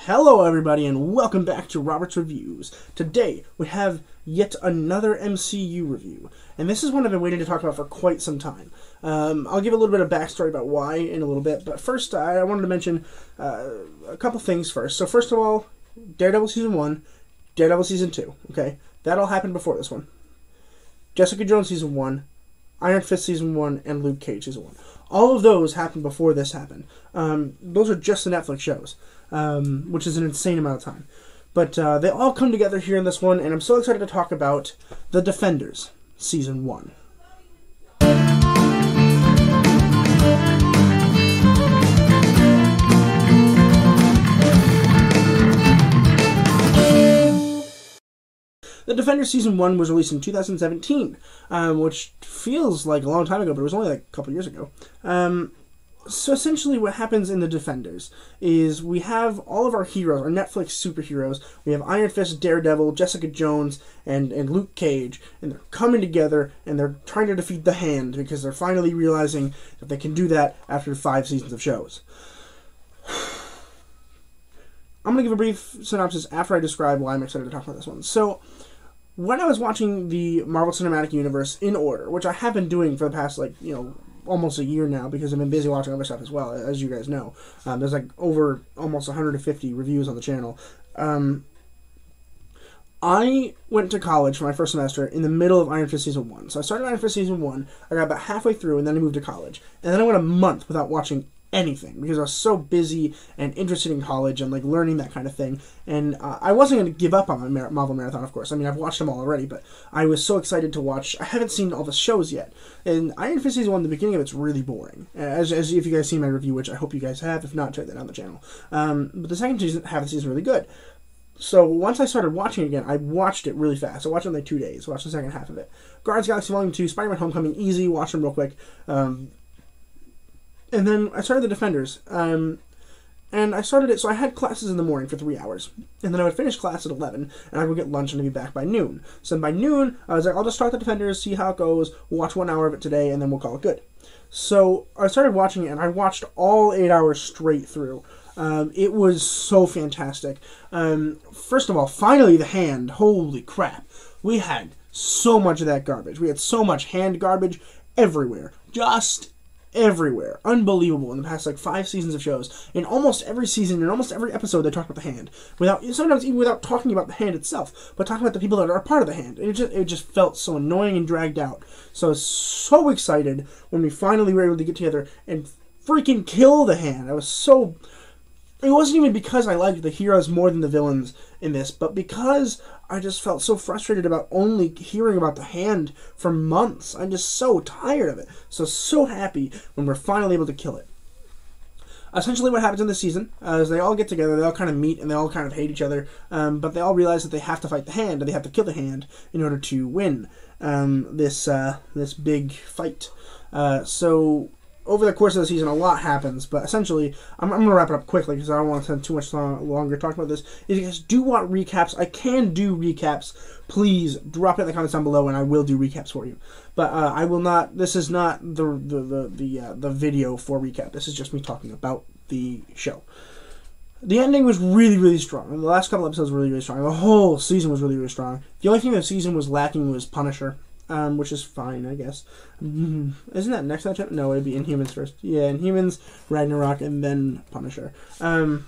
Hello everybody and welcome back to Robert's Reviews. Today we have yet another MCU review, and this is one I've been waiting to talk about for quite some time. I'll give a little bit of backstory about why in a little bit, but first I wanted to mention a couple things first. So first of all, Daredevil Season 1, Daredevil Season 2, okay? That all happened before this one. Jessica Jones Season 1, Iron Fist Season 1, and Luke Cage Season 1. All of those happened before this happened. Those are just the Netflix shows, which is an insane amount of time. But they all come together here in this one, and I'm so excited to talk about The Defenders Season 1. The Defenders Season 1 was released in 2017, which feels like a long time ago, but it was only like a couple years ago. So essentially what happens in The Defenders is we have all of our heroes, our Netflix superheroes. We have Iron Fist, Daredevil, Jessica Jones, and Luke Cage, and they're coming together, and they're trying to defeat the Hand, because they're finally realizing that they can do that after 5 seasons of shows. I'm going to give a brief synopsis after I describe why I'm excited to talk about this one. So, when I was watching the Marvel Cinematic Universe in order, which I have been doing for the past, almost a year now, because I've been busy watching other stuff as well, as you guys know. There's over almost 150 reviews on the channel. I went to college for my first semester in the middle of Iron Fist Season 1. So I started Iron Fist Season 1, I got about halfway through, and then I moved to college. And then I went a month without watching anything, because I was so busy and interested in college and learning that kind of thing, and I wasn't going to give up on my Marvel Marathon, of course. I mean, I've watched them all already, but I was so excited to watch. I haven't seen all the shows yet, and Iron Fist Season 1, the beginning of it's really boring, as if you guys seen my review, which I hope you guys have. If not, check that out on the channel. But the second half of the season is really good. So once I started watching it again, I watched it really fast. I watched it in 2 days. Watched the second half of it. Guardians of the Galaxy Volume 2, Spider-Man Homecoming, easy. Watched them real quick. And then I started The Defenders, and I started it, so I had classes in the morning for 3 hours, and then I would finish class at 11, and I would get lunch, and I'd be back by noon. So by noon, I was like, I'll just start The Defenders, see how it goes, we'll watch 1 hour of it today, and then we'll call it good. So I started watching it, and I watched all 8 hours straight through. It was so fantastic. First of all, finally The Hand. Holy crap. We had so much of that garbage. We had so much Hand garbage everywhere. Just everywhere. Unbelievable. In the past 5 seasons of shows, in almost every season, in almost every episode, they talk about the Hand, sometimes even without talking about the Hand itself, but talking about the people that are a part of the Hand. It just felt so annoying and dragged out. So I was so excited when we finally were able to get together and freaking kill the Hand. I was so... It wasn't even because I liked the heroes more than the villains in this, but because I just felt so frustrated about only hearing about the Hand for months. I'm just so tired of it. So happy when we're finally able to kill it. Essentially what happens in this season is they all get together, they all kind of meet, and they all kind of hate each other, but they all realize that they have to fight the Hand, and they have to kill the Hand in order to win this big fight. So over the course of the season, a lot happens, but essentially, I'm going to wrap it up quickly because I don't want to spend too much longer talking about this. If you guys do want recaps, I can do recaps. Please drop it in the comments down below, and I will do recaps for you. But I will not. This is not the video for recap. This is just me talking about the show. The ending was really, really strong. The last couple episodes were really, really strong. The whole season was really, really strong. The only thing the season was lacking was Punisher. Which is fine, I guess. Isn't that next matchup? No, it'd be Inhumans first. Yeah, Inhumans, Ragnarok, and then Punisher. So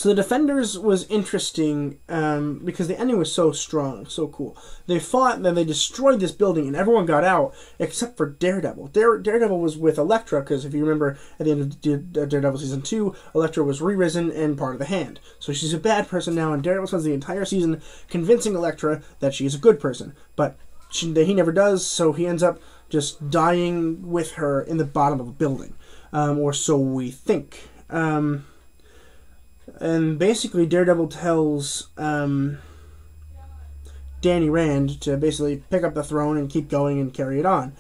The Defenders was interesting because the ending was so strong, so cool. They fought, then they destroyed this building, and everyone got out except for Daredevil. Daredevil was with Elektra, because if you remember, at the end of Daredevil Season 2, Elektra was re-risen and part of the Hand. So she's a bad person now, and Daredevil spends the entire season convincing Elektra that she's a good person. But he never does, so he ends up just dying with her in the bottom of a building. Or so we think. And basically, Daredevil tells Danny Rand to basically pick up the throne and keep going and carry it on.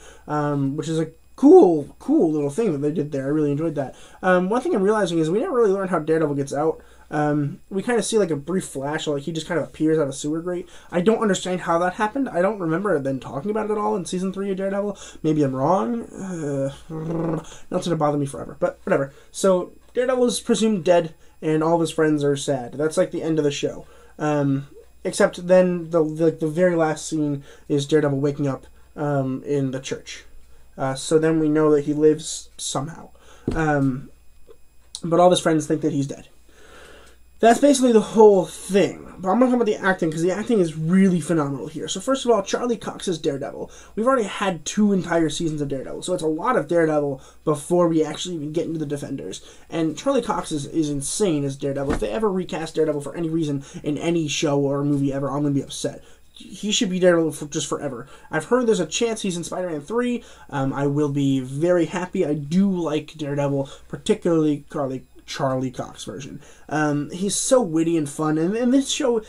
Which is a cool little thing that they did there. I really enjoyed that. One thing I'm realizing is we never really learn how Daredevil gets out. We kind of see a brief flash, he just kind of appears out of a sewer grate. I don't understand how that happened. I don't remember them talking about it at all in Season 3 of Daredevil. Maybe I'm wrong. That's going to bother me forever, but whatever. So Daredevil is presumed dead, and all of his friends are sad. That's like the end of the show. Except then the very last scene is Daredevil waking up in the church. So then we know that he lives somehow. But all of his friends think that he's dead. That's basically the whole thing. But I'm going to talk about the acting, because the acting is really phenomenal here. So first of all, Charlie Cox is Daredevil. We've already had 2 entire seasons of Daredevil, so it's a lot of Daredevil before we actually even get into the Defenders. And Charlie Cox is insane as Daredevil. If they ever recast Daredevil for any reason in any show or movie ever, I'm going to be upset. He should be Daredevil for just forever. I've heard there's a chance he's in Spider-Man 3. I will be very happy. I do like Daredevil, particularly Charlie Cox version. He's so witty and fun, and this show,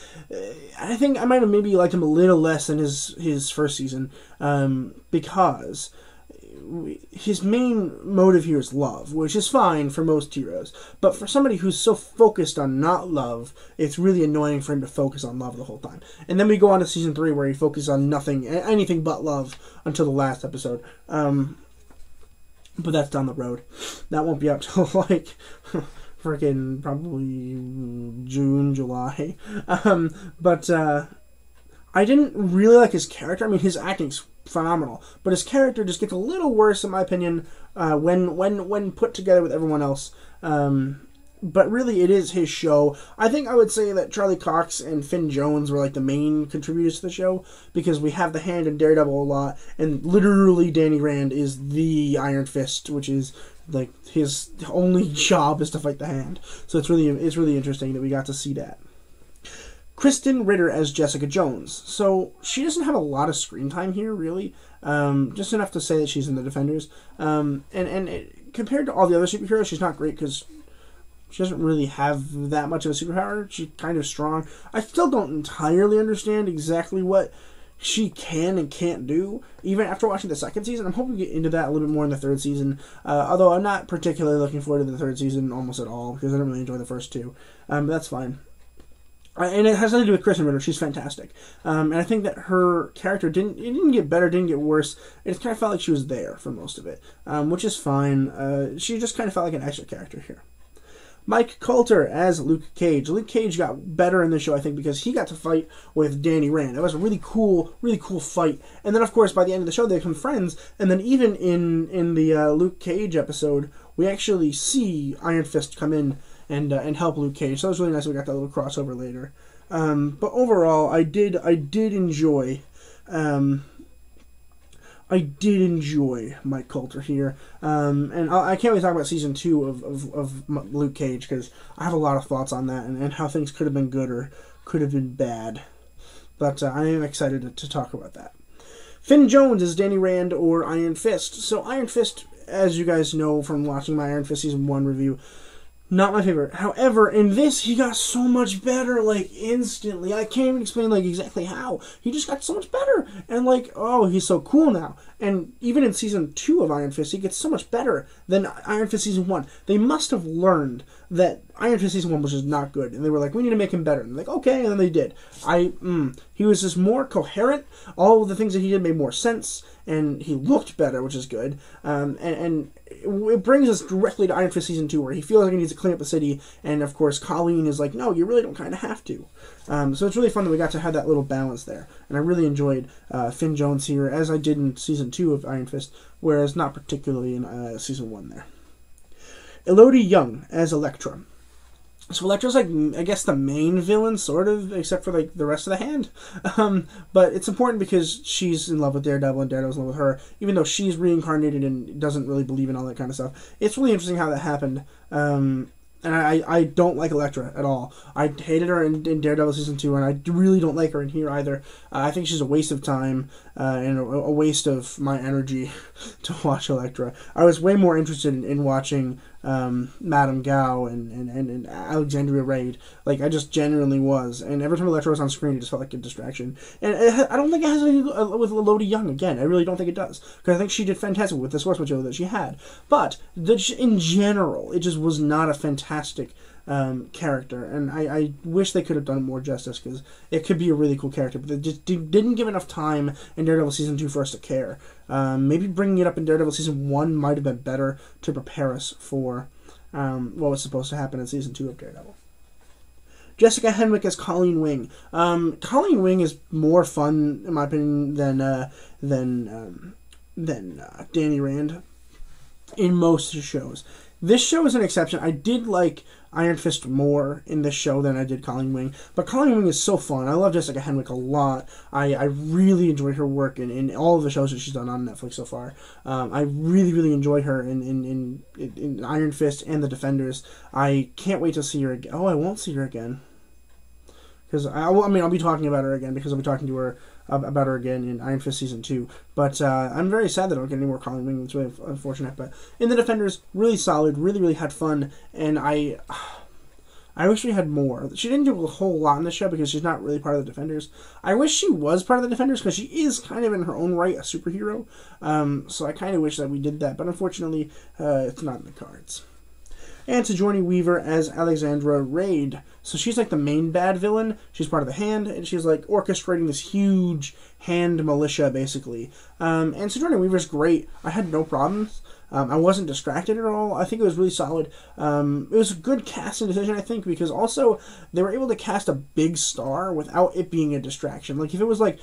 I think I might have maybe liked him a little less than his first season, because his main motive here is love, which is fine for most heroes, but for somebody who's so focused on not love, it's really annoying for him to focus on love the whole time. And then we go on to season 3, where he focuses on anything but love until the last episode. But that's down the road. That won't be up till like freaking probably June, July. But I didn't really like his character. I mean, his acting's phenomenal, but his character just gets a little worse, in my opinion, when put together with everyone else. But really, it is his show. I think I would say that Charlie Cox and Finn Jones were like the main contributors to the show, because we have the Hand in Daredevil a lot, and literally Danny Rand is the Iron Fist, which is like his only job is to fight the Hand. So it's really interesting that we got to see that. Kristen Ritter as Jessica Jones. So she doesn't have a lot of screen time here, really. Just enough to say that she's in the Defenders. Compared to all the other superheroes, she's not great, because she doesn't really have that much of a superpower. She's kind of strong. I still don't entirely understand exactly what she can and can't do, even after watching the second season. I'm hoping to get into that a little bit more in the third season, although I'm not particularly looking forward to the third season almost at all, because I don't really enjoy the first 2. But that's fine. And it has nothing to do with Kristen Ritter. She's fantastic. And I think that her character didn't get better, didn't get worse. It just kind of felt like she was there for most of it, which is fine. She just kind of felt like an extra character here. Mike Coulter as Luke Cage. Luke Cage got better in the show, I think, because he got to fight with Danny Rand. That was a really cool fight. And then, of course, by the end of the show, they become friends. And then even in the Luke Cage episode, we actually see Iron Fist come in and help Luke Cage. So it was really nice that we got that little crossover later. But overall, I did enjoy Mike Coulter here, and I can't really talk about season 2 of Luke Cage, because I have a lot of thoughts on that and how things could have been good or could have been bad. But I am excited to talk about that. Finn Jones is Danny Rand or Iron Fist. So Iron Fist, as you guys know from watching my Iron Fist season 1 review, not my favorite. However, in this, he got so much better, like, instantly. I can't even explain, like, exactly how. He just got so much better. And, like, oh, he's so cool now. And even in Season 2 of Iron Fist, he gets so much better than Iron Fist Season 1. They must have learned that Iron Fist Season 1 was just not good. And they were like, we need to make him better. And they're like, okay, and then they did. He was just more coherent. All of the things that he did made more sense. And he looked better, which is good. And it brings us directly to Iron Fist Season 2, where he feels like he needs to clean up the city. And, of course, Colleen is like, no, you really don't kind of have to. So it's really fun that we got to have that little balance there. And I really enjoyed Finn Jones here, as I did in Season 2 of Iron Fist, whereas not particularly in Season 1 there. Elodie Young as Elektra. So Elektra's, like, I guess the main villain, sort of, except for, like, the rest of the Hand. But it's important because she's in love with Daredevil and Daredevil's in love with her, even though she's reincarnated and doesn't really believe in all that kind of stuff. It's really interesting how that happened. And I don't like Elektra at all. I hated her in Daredevil Season 2, and I really don't like her in here either. I think she's a waste of time and a waste of my energy to watch Elektra. I was way more interested in watching Madame Gao and Alexandria Raid. Like, I just genuinely was. And every time Elektra was on screen, it just felt like a distraction. And I don't think it has anything to do with Elodie Young, again. I really don't think it does. Because I think she did fantastic with the source material that she had. But, in general, it just was not a fantastic character. And I wish they could have done more justice, because it could be a really cool character. But they just didn't give enough time in Daredevil Season 2 for us to care. Maybe bringing it up in Daredevil Season 1 might have been better to prepare us for what was supposed to happen in season 2 of Daredevil. Jessica Henwick as Colleen Wing. Colleen Wing is more fun, in my opinion, than Danny Rand in most shows. This show is an exception. I did like Iron Fist more in this show than I did Colleen Wing, but Colleen Wing is so fun. I love Jessica Henwick a lot. I really enjoyed her work in all of the shows that she's done on Netflix so far. I really enjoy her in Iron Fist and The Defenders. I can't wait to see her again. Oh, I won't see her again. Because I'll be talking about her again because I'll be talking to her about her again in Iron Fist Season 2. But I'm very sad that I don't get any more Colleen Wing. It's really unfortunate. But in The Defenders, really solid, really had fun. And I wish we had more. She didn't do a whole lot in the show because she's not really part of the Defenders. I wish she was part of the Defenders because she is kind of in her own right a superhero. So I kind of wish that we did that. But unfortunately, it's not in the cards. And Sigourney Weaver as Alexandra Raid. So she's like the main bad villain. She's part of the Hand, and she's like orchestrating this huge Hand militia, basically. And Sigourney Weaver's great. I had no problems. I wasn't distracted at all. I think it was really solid. It was a good casting decision, I think, because also they were able to cast a big star without it being a distraction. Like, if it was like,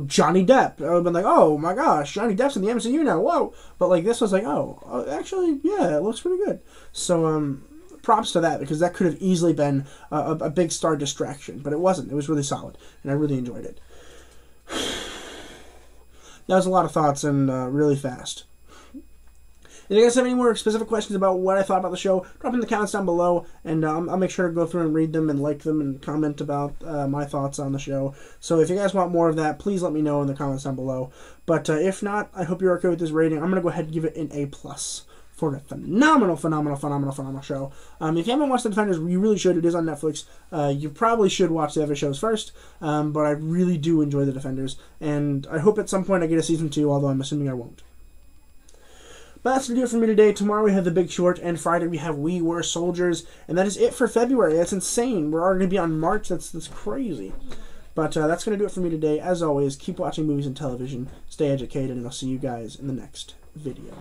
Johnny Depp, I would have been like, oh my gosh, Johnny Depp's in the MCU now, whoa. But like, this was like, actually, yeah, it looks pretty good. So, props to that, because that could have easily been a big star distraction, but it wasn't. It was really solid, and I really enjoyed it. That was a lot of thoughts, and really fast. If you guys have any more specific questions about what I thought about the show, drop in the comments down below, and I'll make sure to go through and read them and like them and comment about my thoughts on the show. So if you guys want more of that, please let me know in the comments down below. But if not, I hope you're okay with this rating. I'm going to go ahead and give it an A+ for a phenomenal show. If you haven't watched The Defenders, you really should. It is on Netflix. You probably should watch the other shows first, but I really do enjoy The Defenders, and I hope at some point I get a season 2, although I'm assuming I won't. But that's going to do it for me today. Tomorrow we have The Big Short, and Friday we have We Were Soldiers. And that is it for February. That's insane. We're already going to be on March. That's crazy. But that's going to do it for me today. As always, keep watching movies and television. Stay educated, and I'll see you guys in the next video.